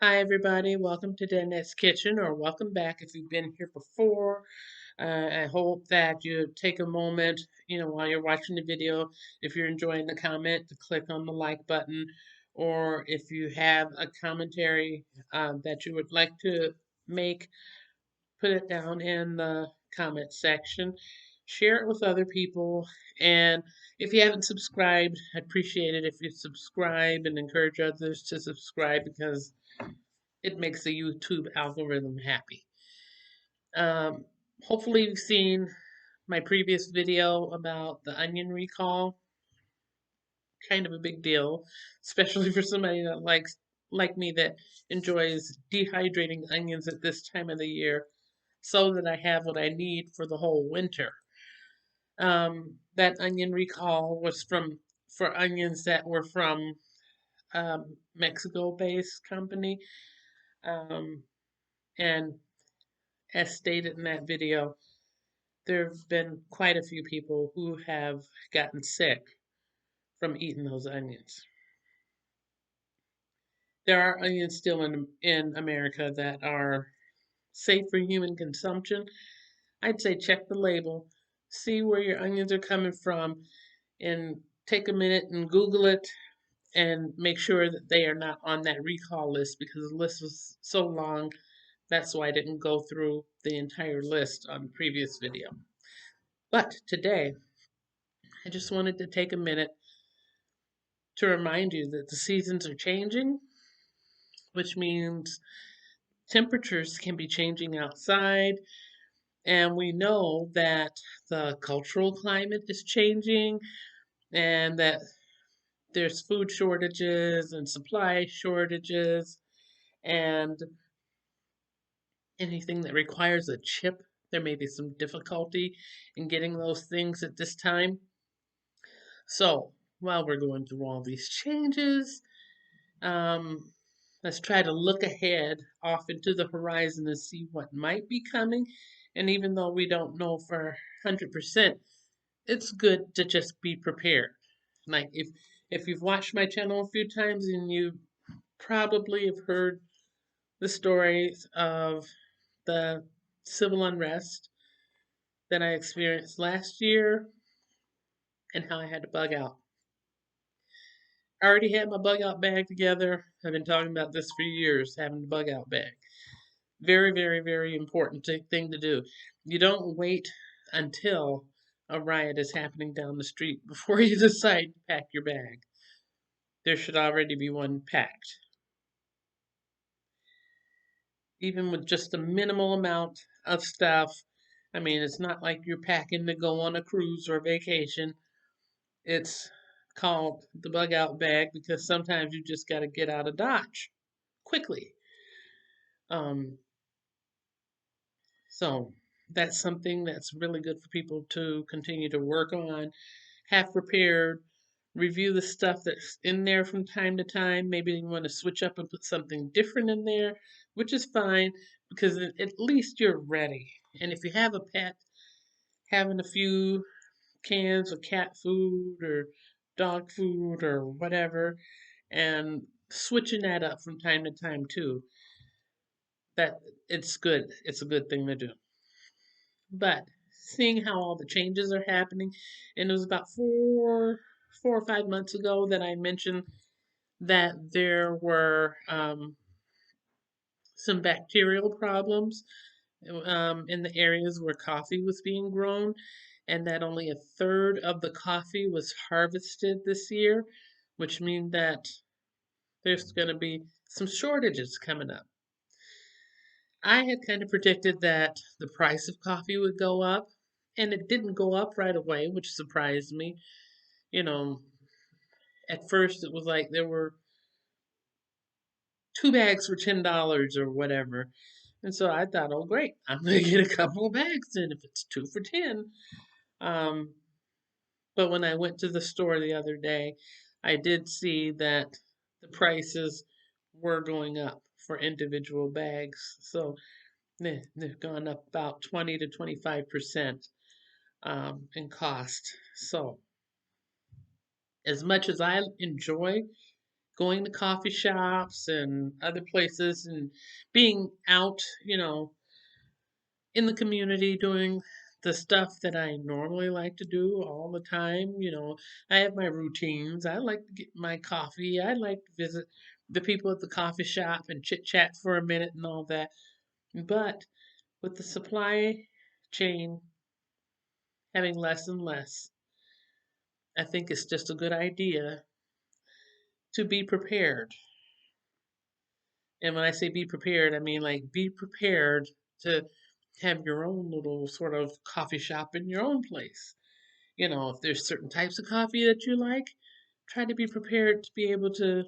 Hi, everybody. Welcome to Danette's Kitchen, or welcome back if you've been here before. I hope that you take a moment, while you're watching the video, if you're enjoying the comment, to click on the like button, or if you have a commentary that you would like to make, put it down in the comment section. Share it with other people. And if you haven't subscribed, I'd appreciate it if you subscribe and encourage others to subscribe because it makes the YouTube algorithm happy. Um, Hopefully, you've seen my previous video about the onion recall. Kind of a big deal, especially for somebody that like me that enjoys dehydrating onions at this time of the year, so that I have what I need for the whole winter. That onion recall was for onions that were from Mexico-based company, um, and as stated in that video, there have been quite a few people who have gotten sick from eating those onions. There are onions still in America that are safe for human consumption. I'd say check the label, see where your onions are coming from, and take a minute and Google it and make sure that they are not on that recall list because the list was so long. That's why I didn't go through the entire list on the previous video. But today, I just wanted to take a minute to remind you that the seasons are changing, which means temperatures can be changing outside. And we know that the cultural climate is changing and that there's food shortages and supply shortages and anything that requires a chip. There may be some difficulty in getting those things at this time. So, while we're going through all these changes, Um, let's try to look ahead off into the horizon and see what might be coming. And even though we don't know for 100%, it's good to just be prepared. Like if you've watched my channel a few times and you probably have heard the stories of the civil unrest that I experienced last year and how I had to bug out. I already had my bug out bag together. I've been talking about this for years, having the bug out bag. Very, very, very important thing to do. You don't wait until a riot is happening down the street before you decide to pack your bag. There should already be one packed. Even with just a minimal amount of stuff. I mean, it's not like you're packing to go on a cruise or a vacation. It's called the bug out bag because sometimes you just got to get out of Dodge quickly. Um, So that's something that's really good for people to continue to work on, have prepared, review the stuff that's in there from time to time. Maybe you want to switch up and put something different in there, which is fine because at least you're ready. And if you have a pet, having a few cans of cat food or dog food or whatever, and switching that up from time to time too, that it's good. It's a good thing to do. But seeing how all the changes are happening, and it was about 4 or 5 months ago that I mentioned that there were some bacterial problems in the areas where coffee was being grown, and that only a third of the coffee was harvested this year, which means that there's going to be some shortages coming up. I had kind of predicted that the price of coffee would go up, and it didn't go up right away, which surprised me. You know, at first it was like there were 2 bags for $10 or whatever. And so I thought, oh, great, I'm going to get a couple of bags then if it's two for 10. Um, but when I went to the store the other day, I did see that the prices were going up for individual bags. So they've gone up about 20 to 25% in cost. So, as much as I enjoy going to coffee shops and other places and being out, in the community doing the stuff that I normally like to do all the time. I have my routines. I like to get my coffee. I like to visit the people at the coffee shop and chit chat for a minute and all that. But with the supply chain having less and less, I think it's just a good idea to be prepared. And when I say be prepared, I mean like be prepared to have your own little sort of coffee shop in your own place. If there's certain types of coffee that you like, try to be prepared to be able to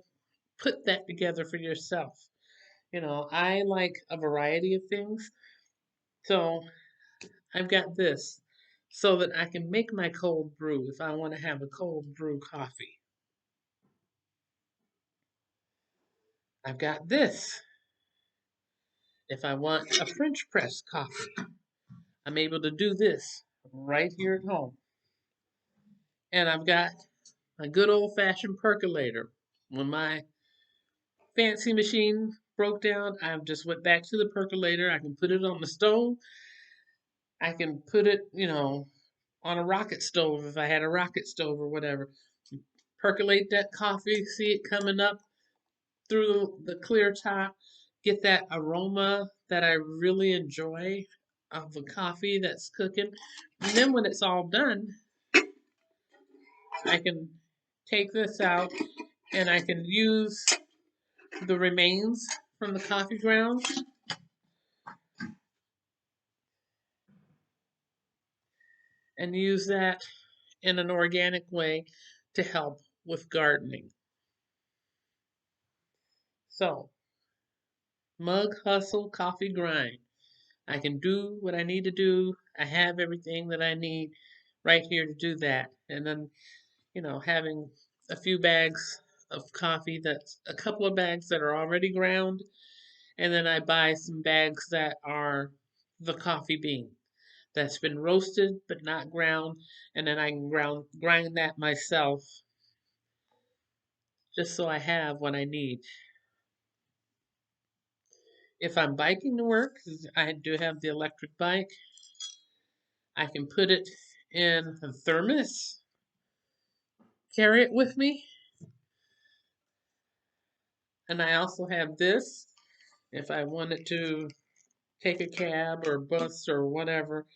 put that together for yourself. I like a variety of things, so I've got this so that I can make my cold brew if I want to have a cold brew coffee. I've got this if I want a French press coffee. I'm able to do this right here at home. And I've got a good old fashioned percolator. When my fancy machine broke down, I just went back to the percolator. I can put it on the stove. I can put it, on a rocket stove if I had a rocket stove or whatever. Percolate that coffee, see it coming up through the clear top, get that aroma that I really enjoy of the coffee that's cooking. And then when it's all done, I can take this out and I can use the remains from the coffee grounds and use that in an organic way to help with gardening. So, mug hustle, coffee grind. I can do what I need to do. I have everything that I need right here to do that. And then, having a few bags of coffee that's a couple of bags that are already ground. And then I buy some bags that are the coffee bean that's been roasted but not ground. And then I can grind that myself just so I have what I need. If I'm biking to work, 'cause I do have the electric bike, I can put it in a thermos, carry it with me, and I also have this if I wanted to take a cab or bus or whatever.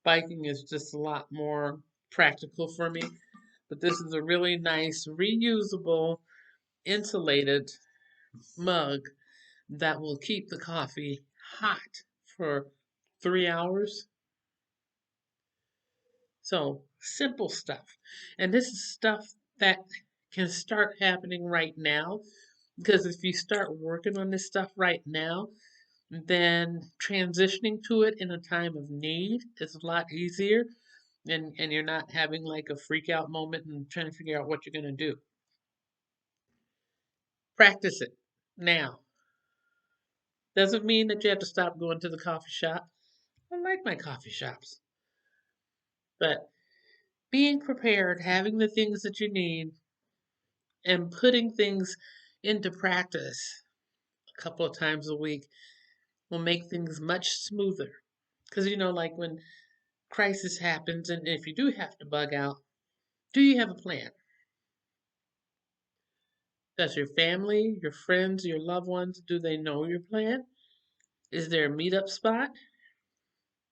Biking is just a lot more practical for me. But this is a really nice, reusable, insulated mug that will keep the coffee hot for 3 hours. So simple stuff. And this is stuff that can start happening right now. Because if you start working on this stuff right now, then transitioning to it in a time of need is a lot easier. And you're not having like a freak out moment and trying to figure out what you're going to do. Practice it now. Doesn't mean that you have to stop going to the coffee shop. I like my coffee shops. But being prepared, having the things that you need, and putting things into practice a couple of times a week will make things much smoother. Because, like when crisis happens, and if you do have to bug out, do you have a plan? Does your family, your friends, your loved ones, do they know your plan? Is there a meetup spot?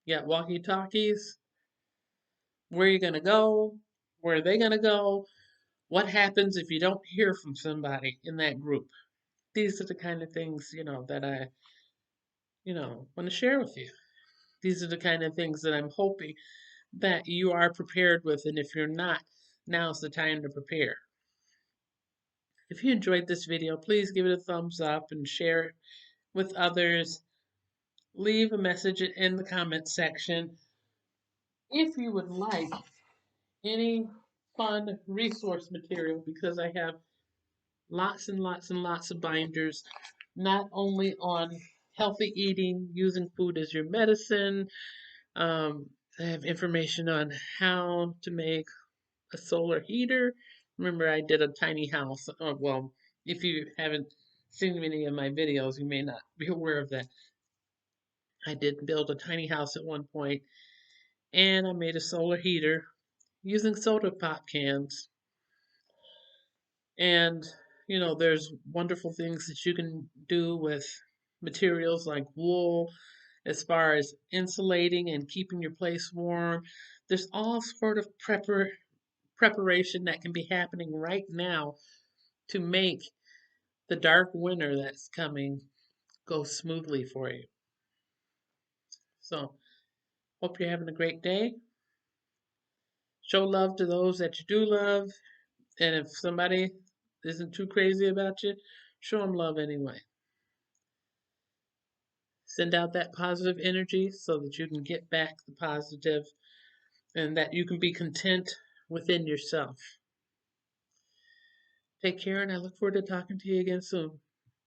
You got walkie talkies? Where are you going to go? Where are they going to go? What happens if you don't hear from somebody in that group? These are the kind of things, that I, want to share with you. These are the kind of things that I'm hoping that you are prepared with. And if you're not, now's the time to prepare. If you enjoyed this video, please give it a thumbs up and share it with others. Leave a message in the comment section. If you would like any fun resource material, because I have lots and lots and lots of binders, not only on healthy eating, using food as your medicine. I have information on how to make a solar heater. Remember, I did a tiny house, well, If you haven't seen any of my videos, you may not be aware of that. I did build a tiny house at one point, and I made a solar heater using soda pop cans. And, there's wonderful things that you can do with materials like wool as far as insulating and keeping your place warm. There's all sort of preparation that can be happening right now to make the dark winter that's coming go smoothly for you. So, hope you're having a great day. Show love to those that you do love. And if somebody isn't too crazy about you, show them love anyway. Send out that positive energy so that you can get back the positive and that you can be content within yourself. Take care, and I look forward to talking to you again soon.